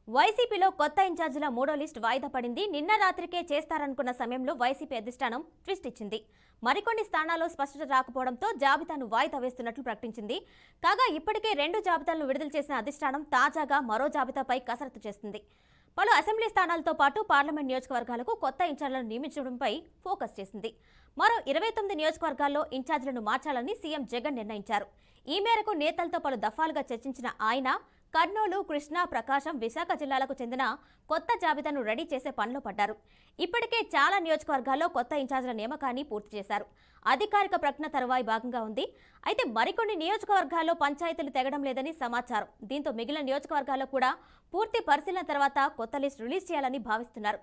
వైసీపీలో కొత్త ఇన్ఛార్జీల మూడో లిస్ట్ వాయిదా పడింది. నిన్న రాత్రికే చేస్తారనుకున్న సమయంలో వైసీపీ అధిష్టానం ట్విస్ట్ ఇచ్చింది. మరికొన్ని స్థానాల్లో స్పష్టత రాకపోవడంతో జాబితాను వాయిదా వేస్తున్నట్లు ప్రకటించింది. కాగా ఇప్పటికే 2 జాబితాలను విడుదల చేసిన అధిష్టానం తాజాగా మరో జాబితాపై కసరత్తు చేస్తుంది. పలు అసెంబ్లీ స్థానాలతో పాటు పార్లమెంట్ నియోజకవర్గాలకు కొత్త ఇన్ఛార్జీలను నియమించడంపై ఫోకస్ చేసింది. మరో 29 నియోజకవర్గాల్లో ఇన్ఛార్జీలను మార్చాలని సీఎం జగన్ నిర్ణయించారు. ఈ మేరకు నేతలతో పలు దఫాలుగా చర్చించిన ఆయన కర్నూలు, కృష్ణా, ప్రకాశం, విశాఖ జిల్లాలకు చెందిన కొత్త జాబితాను రెడీ చేసే పనిలో పడ్డారు. ఇప్పటికే చాలా నియోజకవర్గాల్లో కొత్త ఇన్ఛార్జీల నియామకాన్ని పూర్తి చేశారు. అధికారిక ప్రకటన తరువాయి భాగంగా ఉంది. అయితే మరికొన్ని నియోజకవర్గాల్లో పంచాయతీలు తెగడం లేదని సమాచారం. దీంతో మిగిలిన నియోజకవర్గాల్లో కూడా పూర్తి పరిశీలన తర్వాత కొత్త లిస్ట్ రిలీజ్ చేయాలని భావిస్తున్నారు.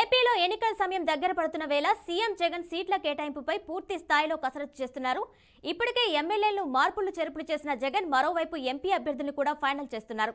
ఏపీలో ఎన్నికల సమయం దగ్గర పడుతున్న వేళ సీఎం జగన్ సీట్ల కేటాయింపుపై పూర్తి స్థాయిలో కసరత్తు చేస్తున్నారు. ఇప్పటికే ఎమ్మెల్యేలను మార్పులు చేర్పులు చేసిన జగన్ మరోవైపు ఎంపీ అభ్యర్థులను కూడా ఫైనల్ చేస్తున్నారు.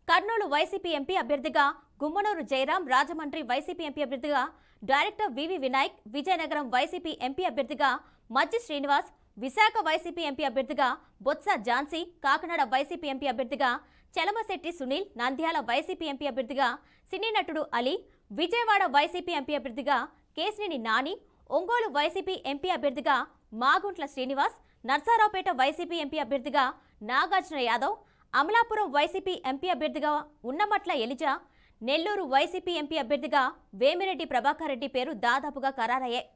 కర్నూలు వైసీపీ ఎంపీ అభ్యర్థిగా గుమ్మనూరు జయరాం, రాజమండ్రి వైసీపీ ఎంపీ అభ్యర్థిగా డైరెక్టర్ వివి వినాయక్, విజయనగరం వైసీపీ ఎంపీ అభ్యర్థిగా మజ్జి శ్రీనివాస్, విశాఖ వైసీపీ ఎంపీ అభ్యర్థిగా బొత్స ఝాన్సీ, కాకినాడ వైసీపీ ఎంపీ అభ్యర్థిగా చలమశెట్టి సునీల్, నంద్యాల వైసీపీ ఎంపీ అభ్యర్థిగా సినీ నటుడు అలీ, విజయవాడ వైసీపీ ఎంపీ అభ్యర్థిగా కేశినేని నాని, ఒంగోలు వైసీపీ ఎంపీ అభ్యర్థిగా మాగుంట్ల శ్రీనివాస్, నర్సారావుపేట వైసీపీ ఎంపీ అభ్యర్థిగా నాగార్జున యాదవ్, అమలాపురం వైసీపీ ఎంపీ అభ్యర్థిగా ఉన్నమట్ల ఎలిజా, నెల్లూరు వైసీపీ ఎంపీ అభ్యర్థిగా వేమిరెడ్డి ప్రభాకర్ రెడ్డి పేరు దాదాపుగా ఖరారయ్యాయి.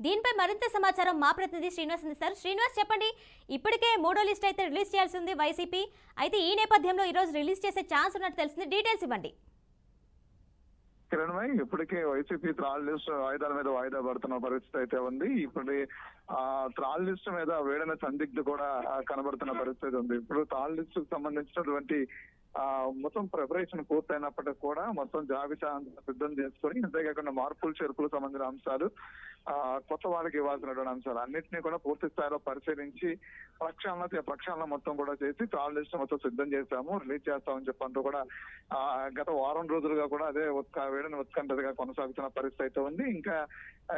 దీనిపై మరింత సమాచారం మా ప్రతినిధి శ్రీనివాస్ అందిస్తారు. శ్రీనివాస్, చెప్పండి. ఇప్పటికే మూడో లిస్ట్ అయితే రిలీజ్ చేయాల్సి ఉంది వైసీపీ. అయితే ఈ నేపథ్యంలో ఈరోజు రిలీజ్ చేసే ఛాన్స్ ఉన్నట్టు తెలిసింది. డీటెయిల్స్ ఇవ్వండి. కిరణ్మయ్, ఇప్పటికే వైసీపీ త్రాల్ లిస్ట్ వాయిదాల మీద వాయిదా పడుతున్న పరిస్థితి అయితే ఉంది. ఇప్పుడు త్రాల్ లిస్ట్ మీద వేడన సందిగ్ధ కూడా కనబడుతున్న పరిస్థితి ఉంది. ఇప్పుడు త్రాల్ లిస్ట్ కు సంబంధించినటువంటి మొత్తం ప్రిపరేషన్ పూర్తయినప్పటికీ కూడా మొత్తం జాబితా సిద్ధం చేసుకొని, అంతేకాకుండా మార్పులు చేర్పులు సంబంధించిన అంశాలు, కొత్త వాళ్ళకి ఇవ్వాల్సినటువంటి అంశాలు అన్నింటినీ కూడా పూర్తి స్థాయిలో పరిశీలించి ప్రక్షాళన మొత్తం కూడా చేసి త్రాల్ లిస్ట్ మొత్తం సిద్ధం చేశాము, రిలీజ్ చేస్తామని చెప్పంటూ కూడా గత వారం రోజులుగా కూడా అదే వేడిని ఉత్కంఠగా కొనసాగుతున్న పరిస్థితి అయితే ఉంది. ఇంకా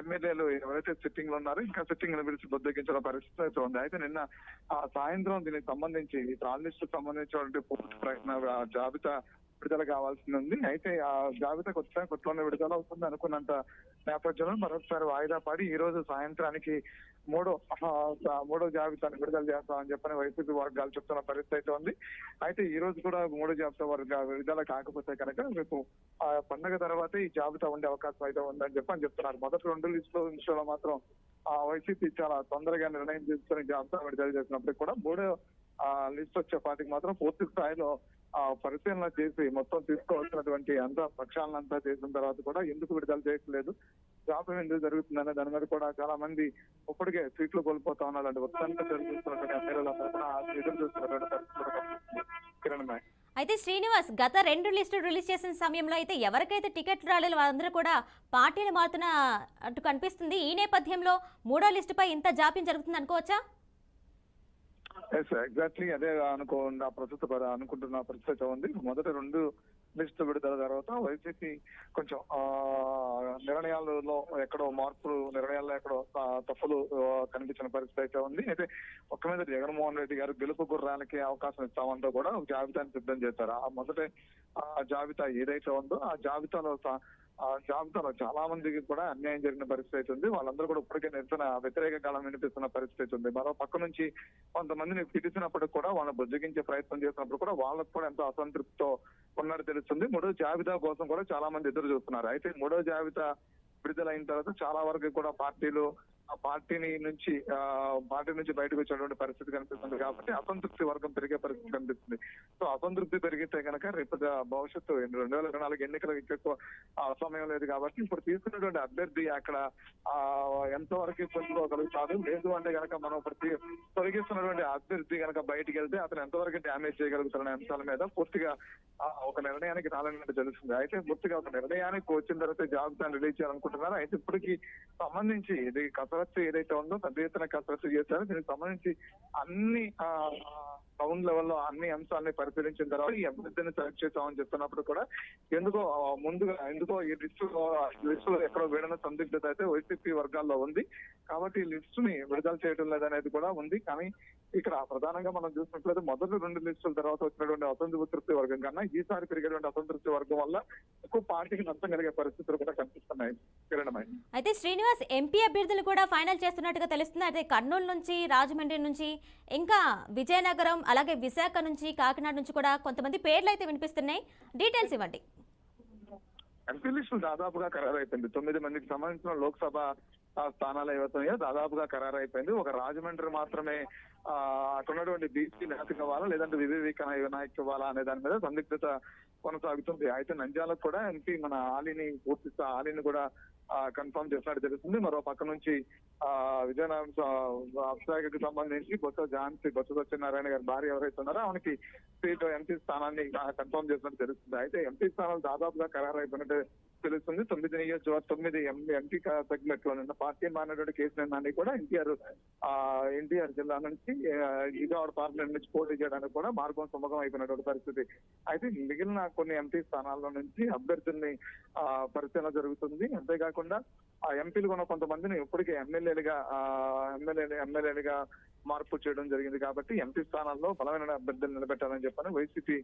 ఎమ్మెల్యేలు ఎవరైతే సిట్టింగ్ లో ఉన్నారో ఇంకా సిట్టింగ్ పిలిచి బుద్ధగించిన పరిస్థితి అయితే ఉంది. అయితే నిన్న సాయంత్రం దీనికి సంబంధించి త్రాల్ లిస్ట్ సంబంధించినటువంటి పూర్తి ప్రయత్న జాబితా విడుదల కావాల్సి ఉంది. అయితే ఆ జాబితా కొత్తలోనే విడుదల అవుతుంది అనుకున్నంత నేపథ్యంలో మరొకసారి వాయిదా పడి ఈ రోజు సాయంత్రానికి మూడో జాబితాను విడుదల చేస్తామని చెప్పని వైసీపీ వర్గాలు చెప్తున్న పరిస్థితి అయితే ఉంది. అయితే ఈ రోజు కూడా మూడో జాబితా విడుదల కాకపోతే కనుక రేపు పండుగ తర్వాతే ఈ జాబితా ఉండే అవకాశం అయితే ఉందని చెప్తున్నారు. మొదటి 2 లిస్టులో మాత్రం వైసీపీ చాలా తొందరగా నిర్ణయం తీసుకుని జాబితా విడుదల చేసినప్పటికీ కూడా మూడో లిస్ట్ వచ్చేపాటికి మాత్రం పూర్తి స్థాయిలో పరిశీలన చేసి మొత్తం తీసుకోవాల్సినటువంటి ప్రక్షాళన అంతా చేసిన తర్వాత కూడా ఎందుకు విడుదల చేయట్లేదు, జాబ్ ఎందుకు జరుగుతుందనే దాని మీద కూడా చాలా మంది ఇప్పటికే సీట్లు కోల్పోతా ఉన్నారు. అంటే ఉత్కంఠ జరుగుతున్నటువంటి ఎదురు చూస్తున్నటువంటి కిరణ్మయ్. అయితే శ్రీనివాస్, గత 2 లిస్టులు రిలీజ్ చేసిన సమయంలో అయితే ఎవరికైతే టికెట్లు రాలేదు వాళ్ళందరూ కూడా పార్టీలు మారుతున్న అటు కనిపిస్తుంది. ఈ నేపథ్యంలో మూడో లిస్టుపై ఇంత జాప్యం జరుగుతుంది అనుకోవచ్చా? ఎగ్జాక్ట్లీ అదే అనుకుంటున్న పరిస్థితి ఉంది. మొదటి 2 లిస్టు విడుదల తర్వాత వైసీపీ కొంచెం నిర్ణయాలలో ఎక్కడో నిర్ణయాల్లో ఎక్కడో తప్పులు కనిపించిన పరిస్థితి అయితే ఉంది. అయితే ఒక్క మీద జగన్మోహన్ రెడ్డి గారు గెలుపు గుర్రానికి అవకాశం ఇస్తామంటూ కూడా ఒక జాబితాని సిద్ధం చేశారు. ఆ మొదటి జాబితా ఏదైతే ఉందో ఆ జాబితాలో జాబితాలో చాలా మందికి కూడా అన్యాయం జరిగిన పరిస్థితి అయితే ఉంది. వాళ్ళందరూ కూడా ఇప్పటికే నిరసన వ్యతిరేక కాలం వినిపిస్తున్న పరిస్థితి ఉంది. మరో పక్క నుంచి కొంతమందిని పిలిచినప్పటికి కూడా వాళ్ళని బుజ్జగించే ప్రయత్నం చేసినప్పుడు కూడా వాళ్ళకు కూడా ఎంతో అసంతృప్తితో ఉన్నట్టు తెలుస్తుంది. మూడో జాబితా కోసం కూడా చాలా మంది ఎదురు చూస్తున్నారు. అయితే మూడో జాబితా విడుదలైన తర్వాత చాలా వరకు కూడా పార్టీలు ఆ పార్టీ నుంచి బయటకు వచ్చేటువంటి పరిస్థితి కనిపిస్తుంది. కాబట్టి అసంతృప్తి వర్గం పెరిగే పరిస్థితి కనిపిస్తుంది. సో అసంతృప్తి పెరిగితే కనుక రేపు భవిష్యత్తు 2024 ఎన్నికలకు ఎక్కువ సమయం లేదు. కాబట్టి ఇప్పుడు తీసుకున్నటువంటి అభ్యర్థి అక్కడ ఎంతవరకు పొందుకోగలుగుతాడు, లేదు అంటే కనుక మనం తొలగిస్తున్నటువంటి అభ్యర్థి కనుక బయటికి వెళ్తే అతను ఎంతవరకు డ్యామేజ్ చేయగలుగుతారనే అంశాల మీద పూర్తిగా ఒక నిర్ణయానికి రాలేనట్టు తెలుస్తుంది. అయితే పూర్తిగా ఒక నిర్ణయానికి వచ్చిన తర్వాత జాబితాను రిలీజ్ చేయాలనుకుంటున్నారు. అయితే ఇప్పటికి సంబంధించి ఇది కసరత్తు ఏదైతే ఉందో పెద్ద ఎత్తున కసరత్తు చేశారో దీనికి సంబంధించి అన్ని గ్రౌండ్ లెవెల్లో అన్ని అంశాలని పరిశీలించిన తర్వాత ఈ అభ్యర్థిని సెలెక్ట్ చేస్తామని చెప్తున్నప్పుడు కూడా ఎందుకో ఈ లిస్టు ఎక్కడో విడన సందిగ్ధత అయితే వైసీపీ వర్గాల్లో ఉంది. కాబట్టి ఈ లిస్టు ని విడుదల చేయడం లేదనేది కూడా ఉంది. కానీ ఇక్కడ ప్రధానంగా మనం చూసినట్లయితే మొదటి 2 లిస్టుల తర్వాత వచ్చినటువంటి అసంతృప్తి వర్గం కన్నా ఈసారి పెరిగేటువంటి అసంతృప్తి వర్గం వల్ల ఎక్కువ పార్టీకి నష్టం కలిగే పరిస్థితులు కూడా కనిపిస్తున్నాయి. అయితే శ్రీనివాస్, ఎంపీ అభ్యర్థులు కూడా ఫైనల్ చేస్తున్నట్టుగా తెలుస్తుంది. అయితే కర్నూలు నుంచి, రాజమండ్రి నుంచి, ఇంకా విజయనగరం, అలాగే విశాఖ నుంచి, కాకినాడ నుంచి కూడా కొంతమంది పేర్లు అయితే వినిపిస్తున్నాయి. డీటెయిల్స్ ఇవ్వండి. ఎంపీ లిస్టులు దాదాపుగా ఖరారైపోయింది. 9 మందికి సంబంధించిన లోక్సభ స్థానాలు ఏవైతున్నాయో దాదాపుగా ఖరారైపోయింది. ఒక రాజమండ్రి మాత్రమే అక్కడ ఉన్నటువంటి బీసీ నేతకి ఇవ్వాలా లేదంటే వివేక నాయక్ ఇవ్వాలా అనే దాని మీద సందిగ్ధత కొనసాగుతుంది. అయితే నంద్యాలకు కూడా ఎంపీ మన ఆలీని కూడా కన్ఫర్మ్ చేసినట్టు తెలుస్తుంది. మరో పక్క నుంచి విజయనగరం అభిషేకకు సంబంధించి బొత్స సత్యనారాయణ గారి భార్య ఎవరైతే ఉన్నారో ఆమెకి సీటు ఎంపీ స్థానాన్ని కన్ఫర్మ్ చేసినట్టు తెలుస్తుంది. అయితే ఎంపీ స్థానాలు దాదాపుగా ఖరారైపోయినట్టు తెలుస్తుంది. 9 ఎంపీ సెగ్మెంట్ లో నిన్న పార్టీ మారినటువంటి కేసీఆర్ నాని కూడా ఎన్టీఆర్ జిల్లా నుంచి విజయవాడ పార్లమెంట్ నుంచి పోటీ చేయడానికి కూడా మార్గం సుమగం అయిపోయినటువంటి పరిస్థితి. అయితే మిగిలిన కొన్ని ఎంపీ స్థానాల్లో నుంచి అభ్యర్థుల్ని పరిశీలన జరుగుతుంది. అంతేకాకుండా ఆ ఎంపీలు కూడా కొంతమందిని ఇప్పటికే ఎమ్మెల్యేలుగా మార్పు చేయడం జరిగింది. కాబట్టి ఎంపీ స్థానాల్లో బలమైన అభ్యర్థులు నిలబెట్టాలని చెప్పని వైసీపీ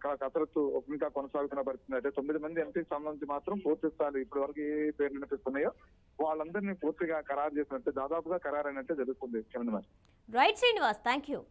కసరత్తు ఇంకా కొనసాగుతున్న పరిస్థితి. అయితే 9 మంది ఎంపీ స్థానం నుంచి మాత్రం పూర్తి స్థాయి ఇప్పటి వరకు ఏ పేర్లు వినిపిస్తున్నాయో వాళ్ళందరినీ పూర్తిగా ఖరారు చేసినట్టు దాదాపుగా ఖరారైనట్టు జరుగుతుంది. Right Srinivas, thank you.